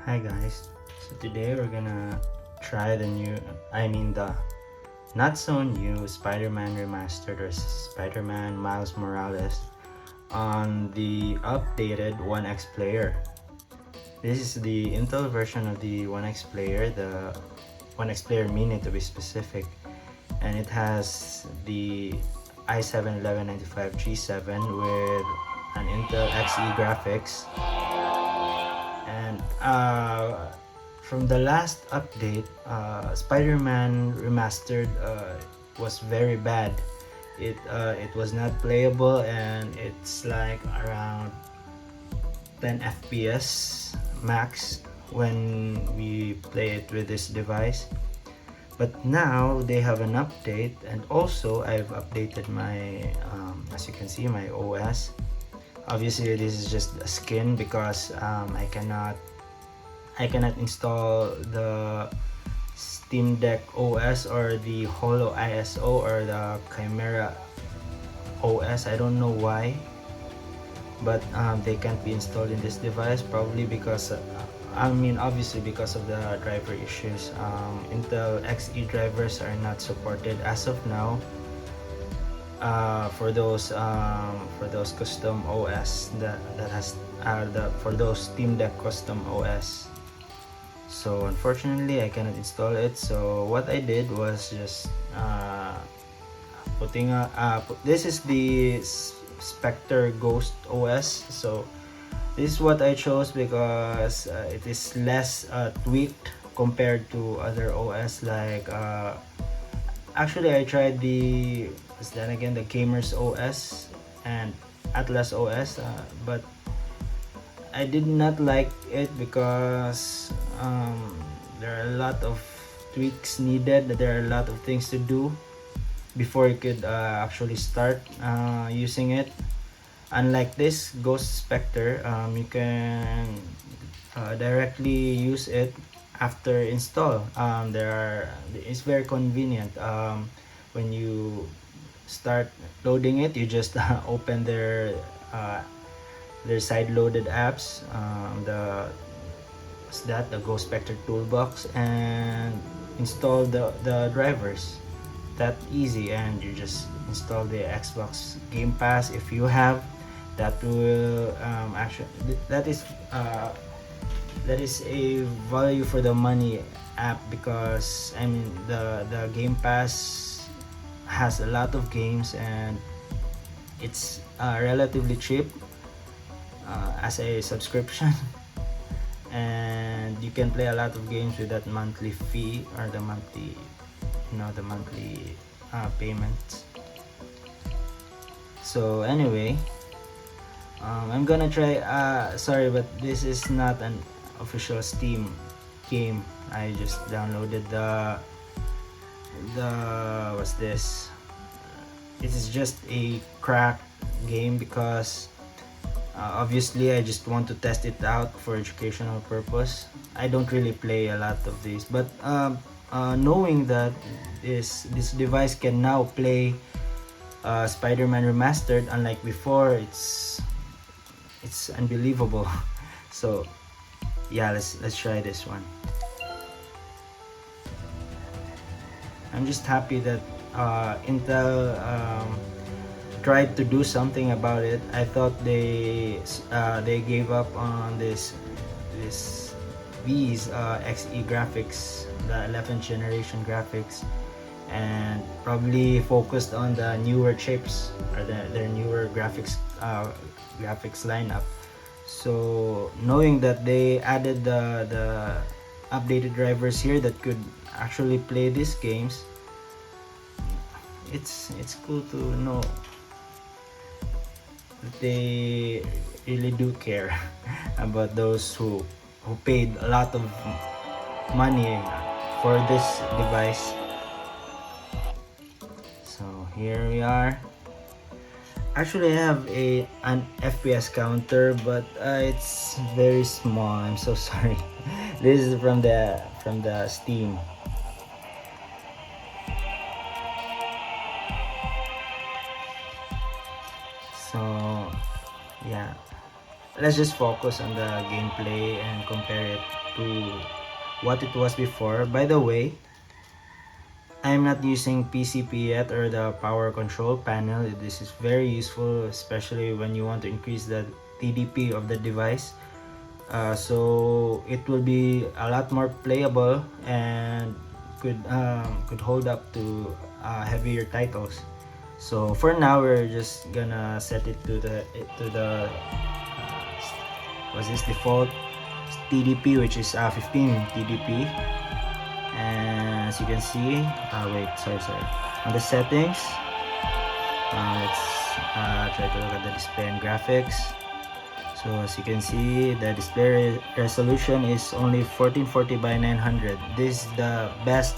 Hi guys, so today we're gonna try the not so new Spider-Man Remastered or Spider-Man Miles Morales on the updated OneXPlayer. This is the Intel version of the OneXPlayer, the OneXPlayer Mini to be specific, and it has the i7-1195 G7 with an Intel Xe graphics. And from the last update, Spider-Man Remastered was very bad. It was not playable, and it's like around 10 FPS max when we play it with this device. But now they have an update, and also I've updated my, as you can see, my OS. Obviously this is just a skin because I cannot install the Steam Deck OS or the Holo ISO or the Chimera OS. I don't know why, but they can't be installed in this device, probably because obviously because of the driver issues. Intel Xe drivers are not supported as of now for those custom OS that has for those Steam Deck custom OS. So unfortunately I cannot install it. So what I did was just this is the Spectre Ghost OS. So this is what I chose because it is less tweaked compared to other OS like actually I tried the Gamers OS and Atlas OS, but I did not like it because there are a lot of tweaks needed. There are a lot of things to do before you could actually start using it. Unlike this Ghost Spectre, you can directly use it after install. It's very convenient. When you start loading it, you just open their side loaded apps, the Ghost Spectre toolbox, and install the drivers. That easy, and you just install the Xbox Game Pass if you have. That will actually that is a value for the money app, because the Game Pass has a lot of games and it's relatively cheap as a subscription and you can play a lot of games with that monthly fee or the monthly payment. So anyway, I'm gonna try sorry, but this is not an official Steam game. I just downloaded the what's this, it is just a cracked game because obviously I just want to test it out for educational purpose. I don't really play a lot of these, but knowing that this device can now play Spider-Man Remastered, unlike before, it's unbelievable. So yeah, let's try this one. I'm just happy that Intel tried to do something about it. I thought they gave up on these Xe graphics, the 11th generation graphics, and probably focused on the newer chips or their newer graphics lineup. So knowing that they added the updated drivers here that could actually play these games, it's cool to know that they really do care about those who paid a lot of money for this device. So here we are. Actually, I have an FPS counter, but it's very small. I'm so sorry. This is from the Steam. So yeah, let's just focus on the gameplay and compare it to what it was before. By the way, I'm not using PCP yet, or the power control panel. This is very useful, especially when you want to increase the TDP of the device. So it will be a lot more playable and could hold up to heavier titles. So for now, we're just gonna set it to the was this default TDP, which is 15 TDP. And as you can see, wait, sorry, on the settings, let's try to look at the display and graphics. So as you can see, the display resolution is only 1440 by 900. This is the best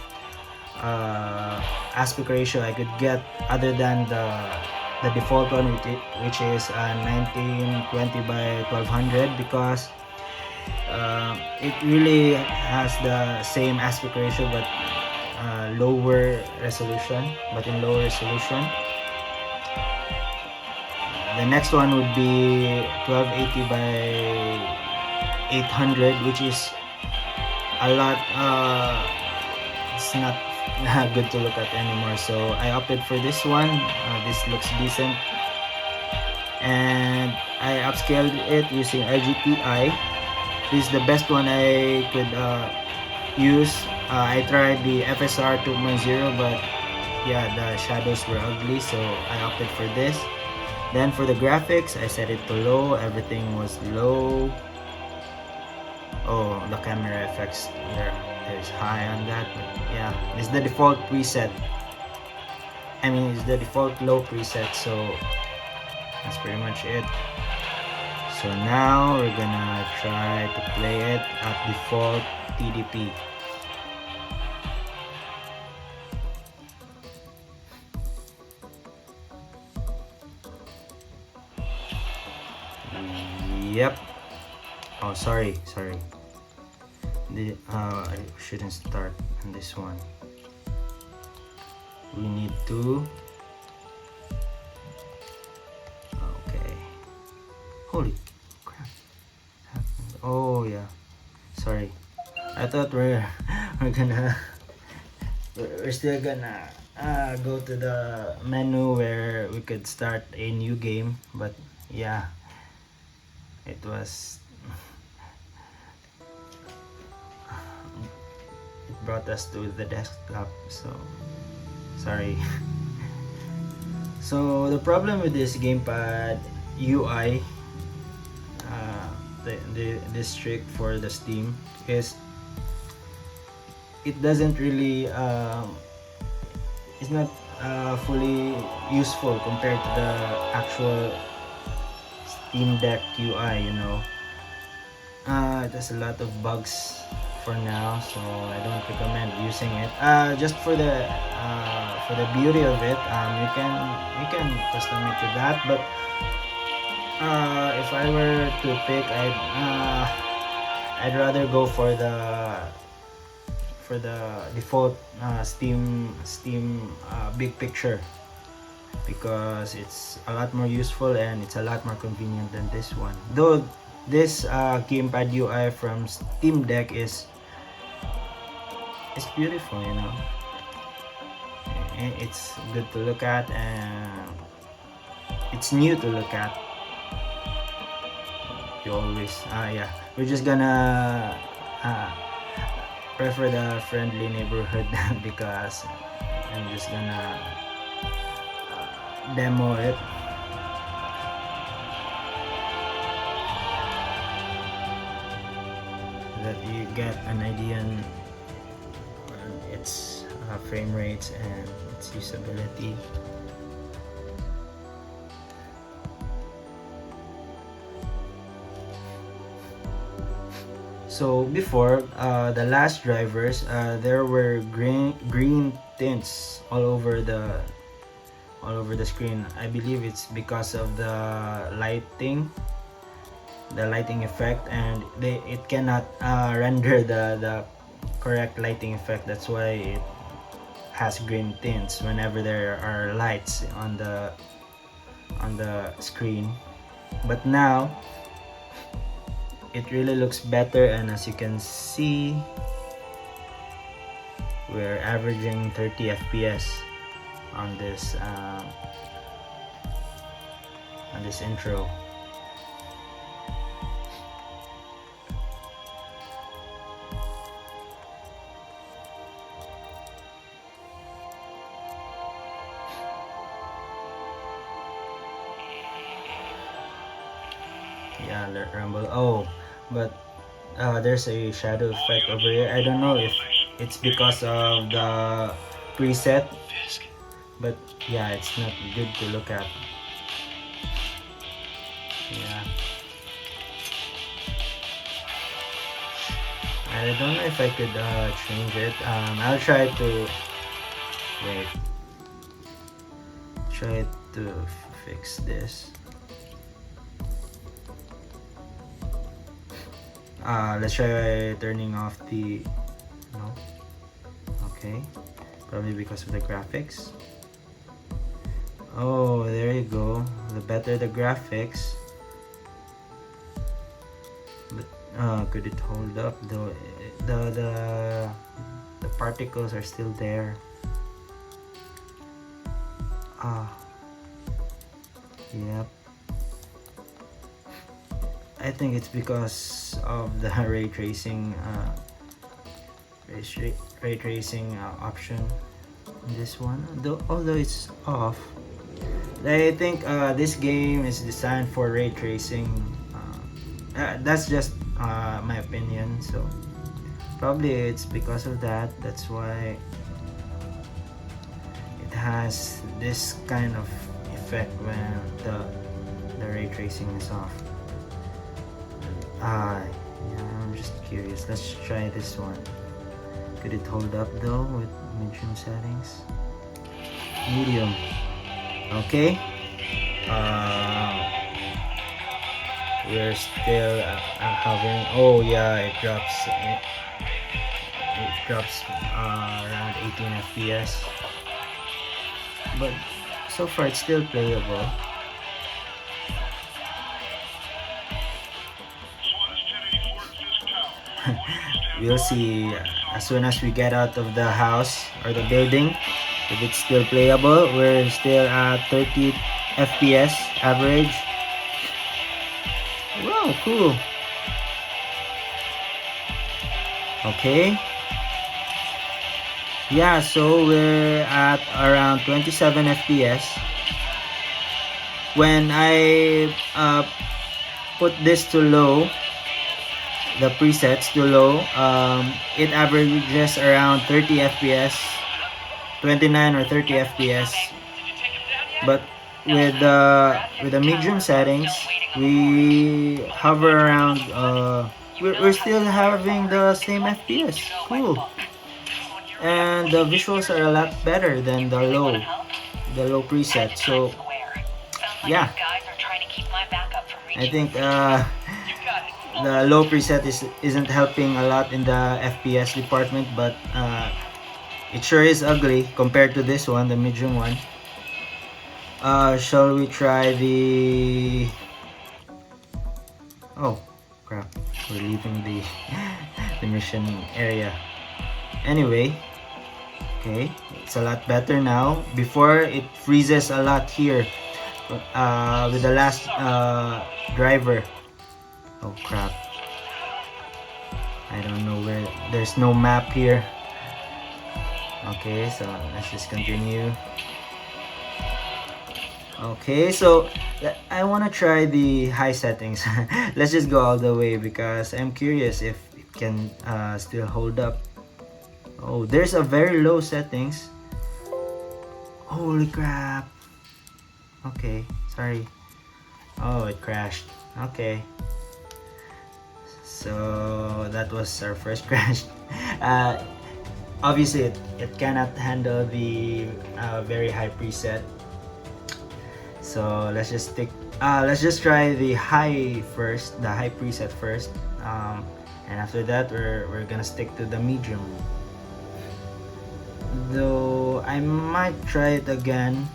aspect ratio I could get, other than the default one, which is 1920 by 1200, because it really has the same aspect ratio, but lower resolution. In lower resolution, the next one would be 1280 by 800, which is a lot. It's not good to look at anymore, so I opted for this one. This looks decent, and I upscaled it using RGTI. This is the best one I could use. I tried the FSR 2.0, but yeah, the shadows were ugly, so I opted for this. Then for the graphics, I set it to low. Everything was low. Oh, the camera effects there's high on that, but yeah, it's the default preset. I mean, it's the default low preset, so that's pretty much it. So now we're gonna try to play it at default TDP. Yep. Oh, sorry. I shouldn't start on this one. We need to. Okay. Holy crap! Oh yeah. Sorry. I thought we're still gonna go to the menu where we could start a new game, but yeah, it was. It brought us to the desktop, so sorry. So the problem with this gamepad UI, this trick for the Steam, is it doesn't really it's not fully useful compared to the actual Steam Deck UI, you know. It has a lot of bugs for now, so I don't recommend using it. Just for the beauty of it, you can custom it to that. But if I were to pick, I'd rather go for the default Steam big picture, because it's a lot more useful and it's a lot more convenient than this one. Though this gamepad UI from Steam Deck is beautiful, you know. It's good to look at, and it's new to look at. You always yeah, we're just gonna prefer the friendly neighborhood because I'm just gonna demo it. That you get an idea on its frame rates and its usability. So before, the last drivers, there were green tints all over the screen. I believe it's because of the lighting effect, and it cannot render the correct lighting effect. That's why it has green tints whenever there are lights on the screen. But now it really looks better, and as you can see, we're averaging 30 FPS on this intro. Yeah, let rumble. Oh, but there's a shadow effect over here. I don't know if it's because of the preset, but yeah, it's not good to look at. Yeah, I don't know if I could change it. I'll try to wait. Try to fix this. Let's try turning off the. No. Okay. Probably because of the graphics. Oh, there you go. The better the graphics, but could it hold up though? The particles are still there. Yep. I think it's because of the ray tracing option in this one. Although it's off, I think this game is designed for ray tracing. That's just my opinion. So probably it's because of that. That's why it has this kind of effect when the ray tracing is off. Yeah, I'm just curious. Let's try this one. Could it hold up though with medium settings? Medium. Okay. We're still having. Oh yeah, it drops. It drops around 18 FPS. But so far it's still playable. We'll see as soon as we get out of the house or the building if it's still playable. We're still at 30 FPS average. Wow, cool. Okay. Yeah, so we're at around 27 FPS. When I put this to low, the presets to low, it averages around 30 FPS, 29 or 30 FPS. But with the medium settings, we hover around. We're still having the same FPS. Cool. And the visuals are a lot better than the low preset. So yeah, I think the low preset isn't helping a lot in the FPS department, but it sure is ugly compared to this one, the medium one. Shall we try the... Oh crap, we're leaving the the mission area. Anyway, okay, it's a lot better now. Before it freezes a lot here with the last driver. Oh crap, I don't know where. There's no map here. Okay, so let's just continue. Okay, so I want to try the high settings. Let's just go all the way because I'm curious if it can still hold up. Oh, there's a very low settings. Holy crap. Okay, sorry. Oh, it crashed. Okay. So that was our first crash. Obviously, it cannot handle the very high preset. So let's just try the high first, the high preset first, and after that we're gonna stick to the medium. Though I might try it again.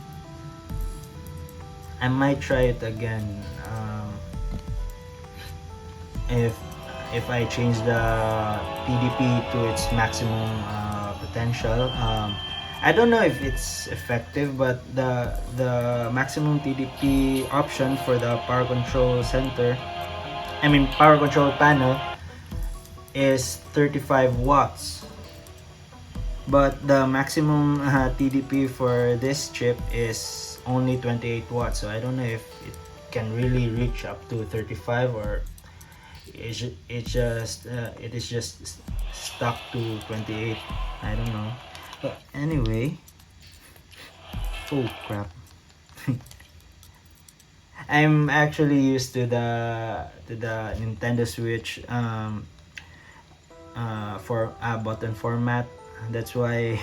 if I change the TDP to its maximum potential. I don't know if it's effective, but the maximum TDP option for the power control center, I mean power control panel, is 35 watts. But the maximum TDP for this chip is only 28 watts. So I don't know if it can really reach up to 35, or it is just stuck to 28. I don't know. But anyway, oh crap. I'm actually used to the Nintendo Switch for button format. That's why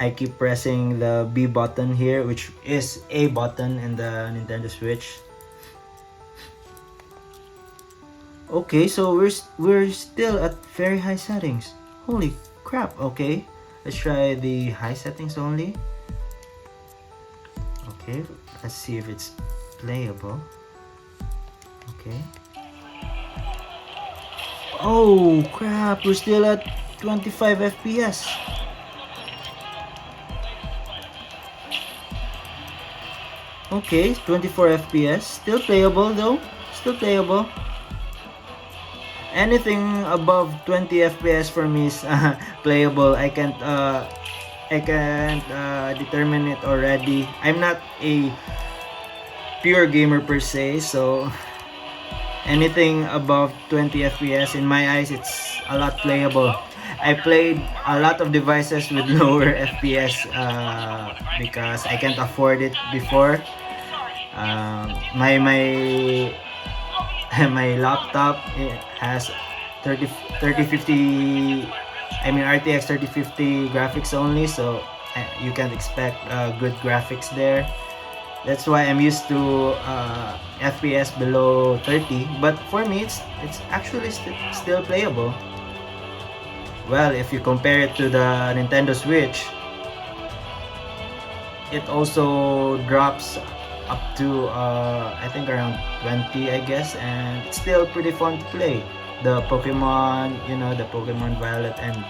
I keep pressing the B button here, which is A button in the Nintendo Switch. Okay, so we're still at very high settings. Holy crap. Okay, let's try the high settings only. Okay, let's see if it's playable. Okay. Oh crap, we're still at 25 FPS. Okay, 24 FPS. Still playable though. Still playable. Anything above 20 FPS for me is playable. I can't determine it already. I'm not a pure gamer per se, so anything above 20 FPS in my eyes, it's a lot playable. I played a lot of devices with lower FPS because I can't afford it before. My my laptop, it has 3050, I mean RTX 3050 graphics only, so you can't expect good graphics there. That's why I'm used to FPS below 30, but for me it's actually still playable. Well, if you compare it to the Nintendo Switch, it also drops up to I think around 20, I guess, and it's still pretty fun to play. The Pokemon, you know, the Pokemon Violet and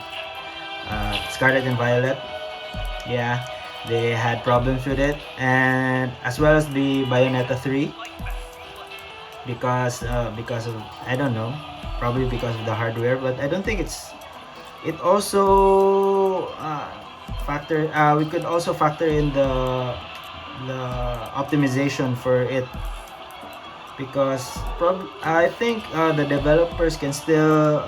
Scarlet and Violet, yeah, they had problems with it, and as well as the Bayonetta 3, because of, I don't know, probably because of the hardware, but I don't think it also we could also factor in the optimization for it, because I think the developers can still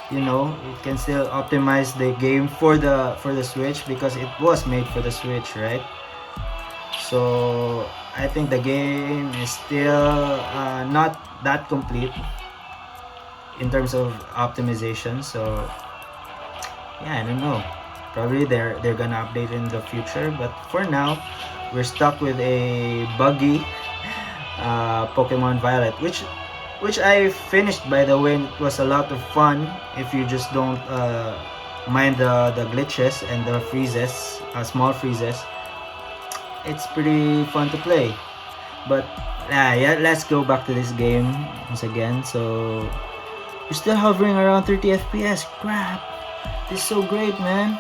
you know, it can still optimize the game for the Switch, because it was made for the Switch, right? So I think the game is still not that complete in terms of optimization. So yeah, I don't know, probably they're gonna update in the future, but for now we're stuck with a buggy Pokemon Violet, which I finished, by the way, and it was a lot of fun if you just don't mind the glitches and the freezes, small freezes. It's pretty fun to play. But yeah, let's go back to this game once again. So we're still hovering around 30 FPS. Crap, this is so great, man.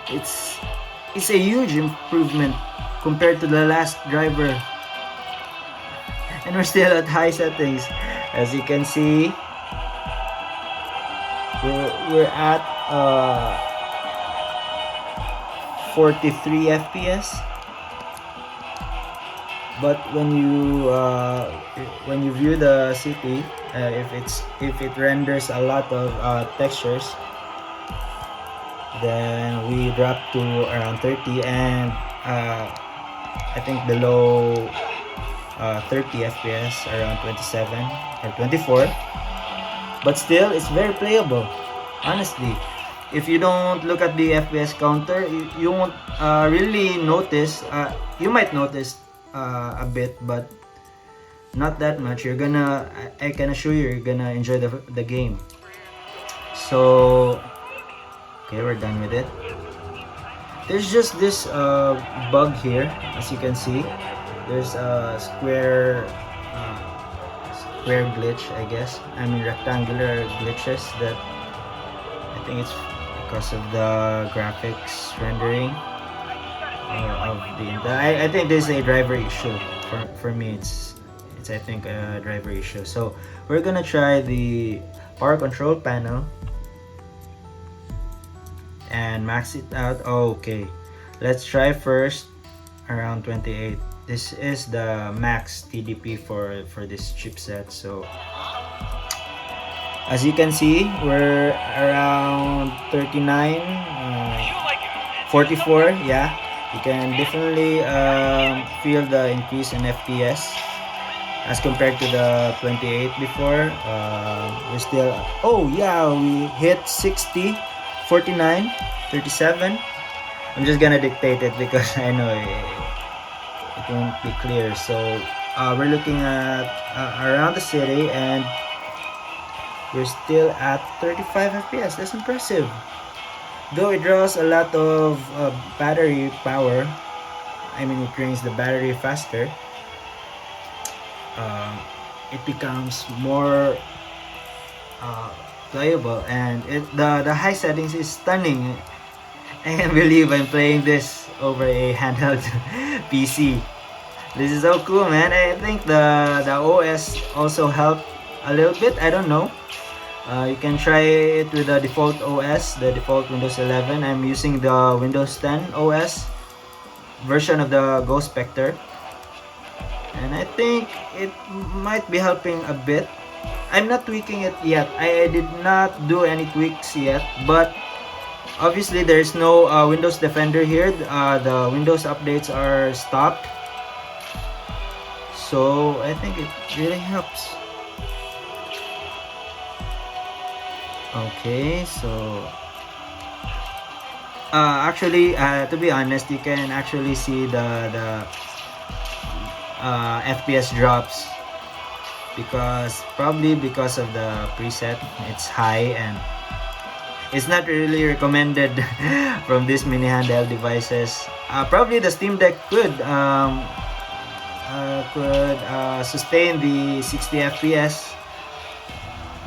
It's a huge improvement compared to the last driver, and we're still at high settings. As you can see, we're at 43 FPS. But when you view the city, if it renders a lot of textures, then we drop to around 30, and I think below 30 FPS, around 27 or 24. But still, it's very playable, honestly. If you don't look at the FPS counter, you won't really notice. You might notice a bit, but not that much. I can assure you, you're gonna enjoy the game. So okay, we're done with it. There's just this bug here, as you can see. There's a square square glitch, I guess. I mean rectangular glitches that I think it's because of the graphics rendering of I think this is a driver issue. For me, it's I think a driver issue. So we're gonna try the power control panel and max it out. Okay, let's try first around 28. This is the max TDP for this chipset. So as you can see, we're around 39, 44. Yeah, you can definitely feel the increase in FPS as compared to the 28 before. We're still, oh yeah, we hit 60, 49, 37. I'm just gonna dictate it because I know it won't be clear. So we're looking at around the city, and we're still at 35 FPS. That's impressive. Though it draws a lot of battery power, I mean it drains the battery faster, it becomes more playable, and the high settings is stunning. I can't believe I'm playing this over a handheld PC. This is so cool, man. I think the OS also helped a little bit. I don't know. You can try it with the default OS, the default Windows 11. I'm using the Windows 10 OS version of the Ghost Spectre, and I think it might be helping a bit. I'm not tweaking it yet. I did not do any tweaks yet, but obviously there's no Windows Defender here. The Windows updates are stopped, so I think it really helps. Okay, so actually, to be honest, you can actually see the FPS drops probably because of the preset. It's high, and it's not really recommended from these mini handheld devices. Probably the Steam Deck could sustain the 60 FPS,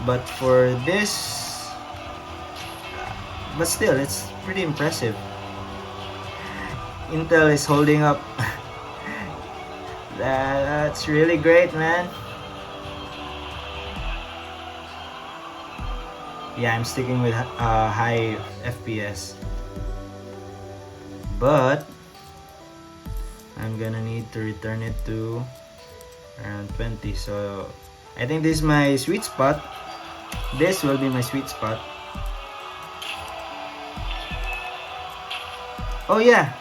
but for this, but still, it's pretty impressive. Intel is holding up. That's really great, man. Yeah, I'm sticking with high FPS, but I'm gonna need to return it to around 20. So I think this is my sweet spot. This will be my sweet spot. Oh yeah.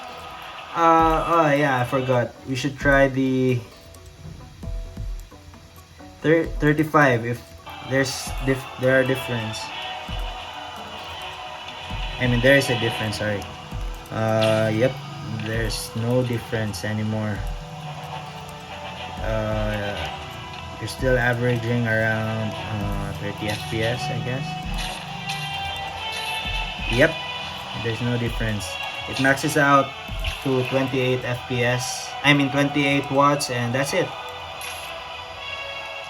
Oh yeah, I forgot. We should try the 35 if there are difference. I mean there is a difference, sorry. Yep, there's no difference anymore. You're still averaging around 30 FPS, I guess. Yep, there's no difference. It maxes out to 28 FPS. I mean 28 watts, and that's it.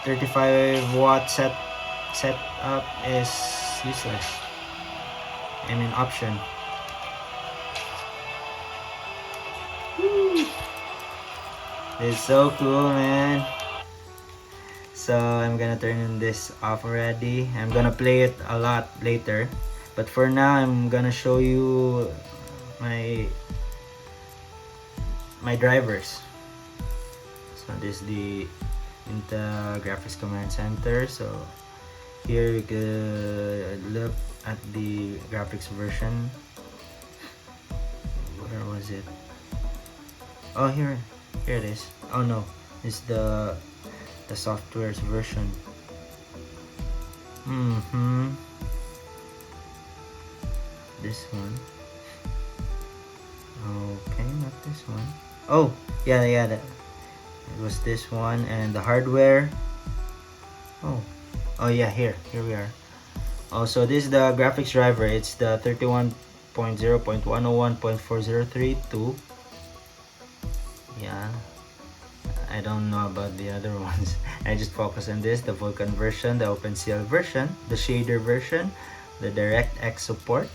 35 watt setup is useless. I mean option. Woo. It's so cool, man. So I'm gonna turn this off already. I'm gonna play it a lot later, but for now I'm gonna show you my drivers. So this is the Intel Graphics Command Center. So here we could look at the graphics version. Where was it? Oh, here it is. Oh no, it's the software's version. This one. Okay, not this one. Oh, yeah, it was this one, and the hardware. Oh yeah, here we are. Oh, so this is the graphics driver. It's the 31.0.101.4032. Yeah, I don't know about the other ones. I just focus on this, the Vulkan version, the OpenCL version, the shader version, the DirectX support,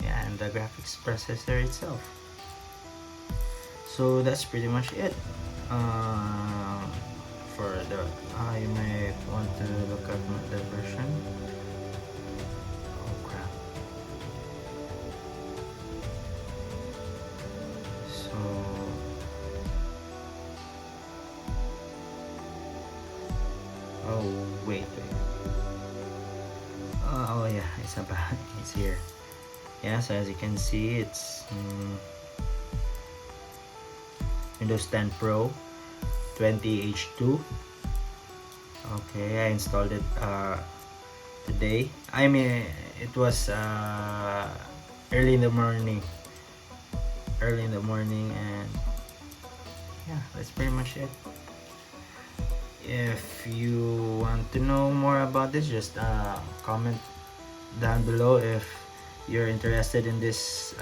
yeah, and the graphics processor itself. So that's pretty much it. For the you might want to look at the version. Oh crap. So wait. Oh yeah, it's about it's here. Yeah, so as you can see, it's Windows 10 Pro 20H2. Okay, I installed it today. I mean, it was early in the morning. And yeah, that's pretty much it. If you want to know more about this, just comment down below if you're interested in this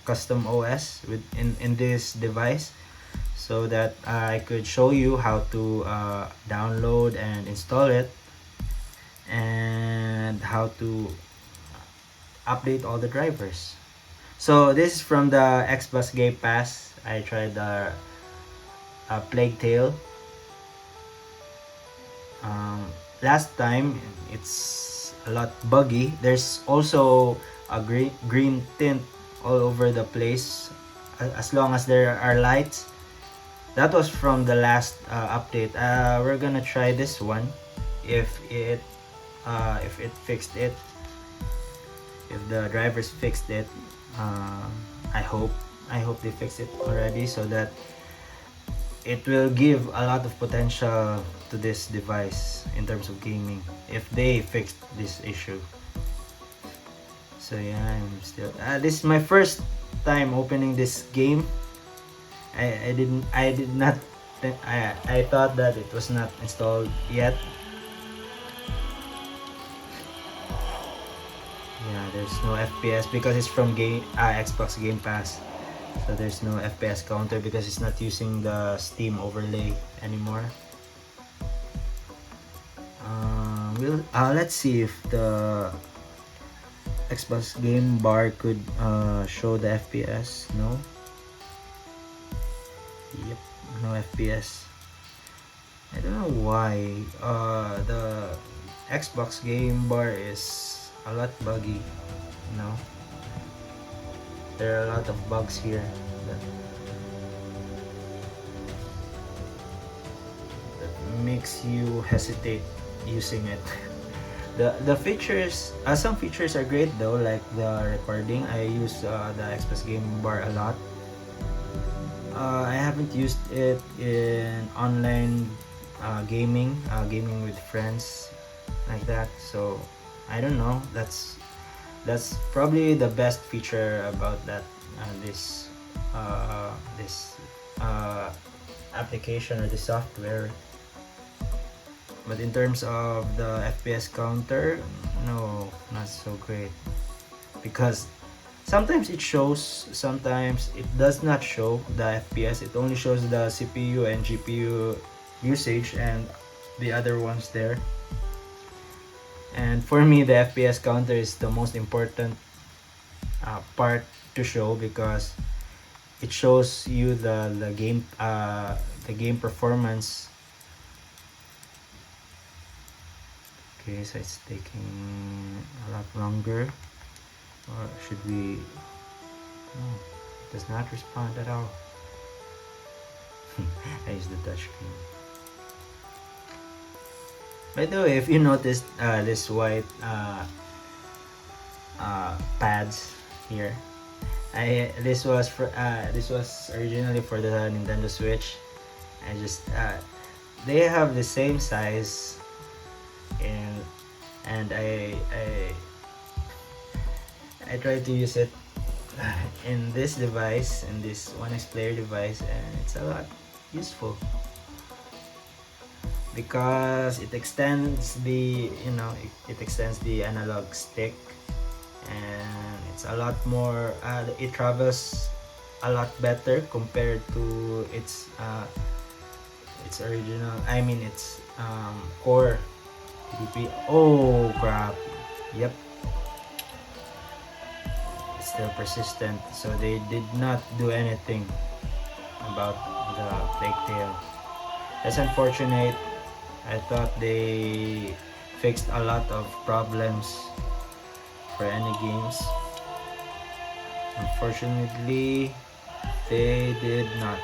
custom OS in this device, so that I could show you how to download and install it, and how to update all the drivers. So this is from the Xbox Game Pass. I tried the Plague Tale. Last time it's a lot buggy. There's also a green tint all over the place as long as there are lights. That was from the last update. We're gonna try this one if it fixed it, if the drivers fixed it. I hope they fixed it already, so that it will give a lot of potential to this device in terms of gaming if they fixed this issue. So yeah, I'm still this is my first time opening this game. I thought that it was not installed yet. Yeah, there's no FPS because it's from Xbox Game Pass. So there's no FPS counter because it's not using the Steam overlay anymore. Let's see if the Xbox Game Bar could show the FPS. No. Yep, no FPS. I don't know why the Xbox Game Bar is a lot buggy. No. There are a lot of bugs here that makes you hesitate using it. The features, some features are great though, like the recording. I use the Xbox Game Bar a lot. I haven't used it in online gaming with friends like that. So I don't know. That's probably the best feature about that this application or the software. But in terms of the FPS counter, no, not so great, because sometimes it shows, sometimes it does not show the FPS. It only shows the CPU and GPU usage and the other ones there. And for me, the FPS counter is the most important part to show, because it shows you the game performance. Okay, so it's taking a lot longer. Or should we? No, it does not respond at all. I use the touchscreen. By the way, if you noticed this white pads here, this was originally for the Nintendo Switch. I just they have the same size, and I try to use it in this device, in this OneXPlayer device, and it's a lot useful because it extends the it extends the analog stick, and it's a lot more it travels a lot better compared to its original, I mean its core PDP. Oh crap, yep, it's still persistent, so they did not do anything about the plague tail. That's unfortunate. I thought they fixed a lot of problems for any games. Unfortunately, they did not.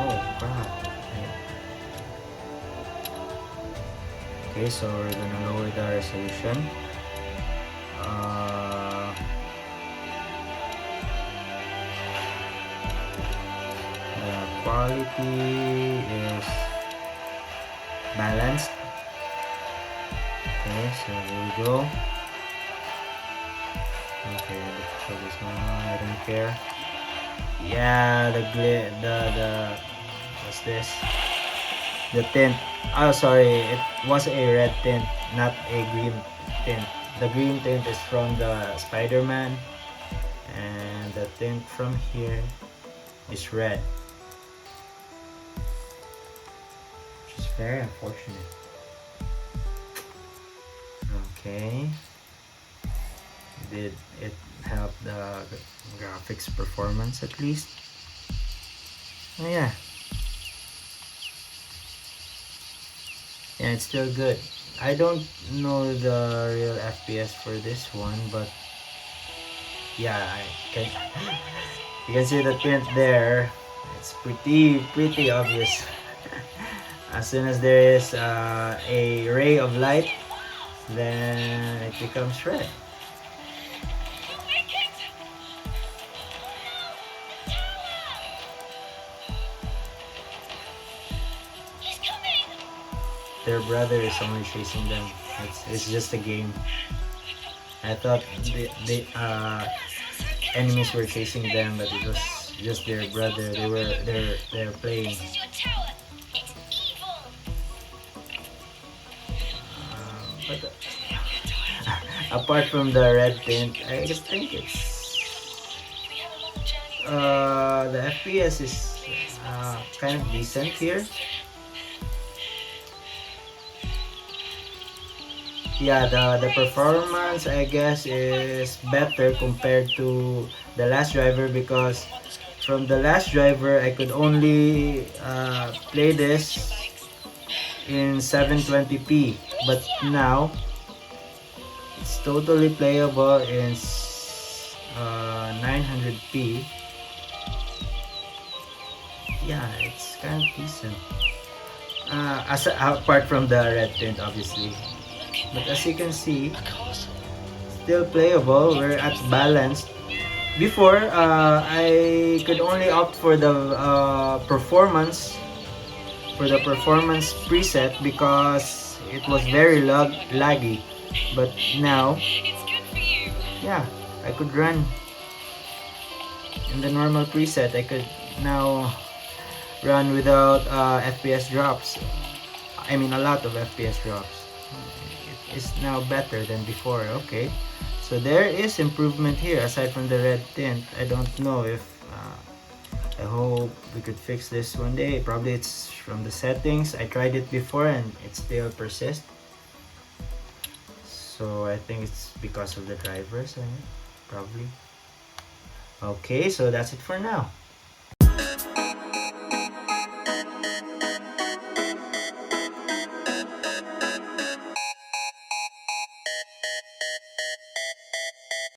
Oh crap. Okay, so we're gonna lower the resolution. The quality is balanced. Okay, so here we go. Okay, so this one I don't care. Yeah, the what's this? The tint. Oh, sorry, it was a red tint, not a green tint. The green tint is from the Spider-Man, and the tint from here is red, which is very unfortunate. Okay, did it help the graphics performance at least? Oh yeah. Yeah, it's still good. I don't know the real FPS for this one, but yeah, I can. You can see the tint there. It's pretty obvious. As soon as there is a ray of light, then it becomes red. Their brother is only chasing them. It's just a game. I thought the enemies were chasing them, but it was just their brother. They're playing. But apart from the red tint, I just think it's the FPS is kind of decent here. Yeah, the performance I guess is better compared to the last driver, because from the last driver I could only play this in 720p, but now it's totally playable in 900p. Yeah, it's kind of decent. Apart from the red tint, obviously. But as you can see, still playable. We're at balanced. Before, I could only opt for the performance preset because it was very laggy. But now, yeah, I could run in the normal preset. I could now run without FPS drops. I mean, a lot of FPS drops. Is now better than before. Okay, so there is improvement here aside from the red tint. I don't know if I hope we could fix this one day. Probably it's from the settings. I tried it before and it still persists, so I think it's because of the drivers, probably. Okay, so that's it for now.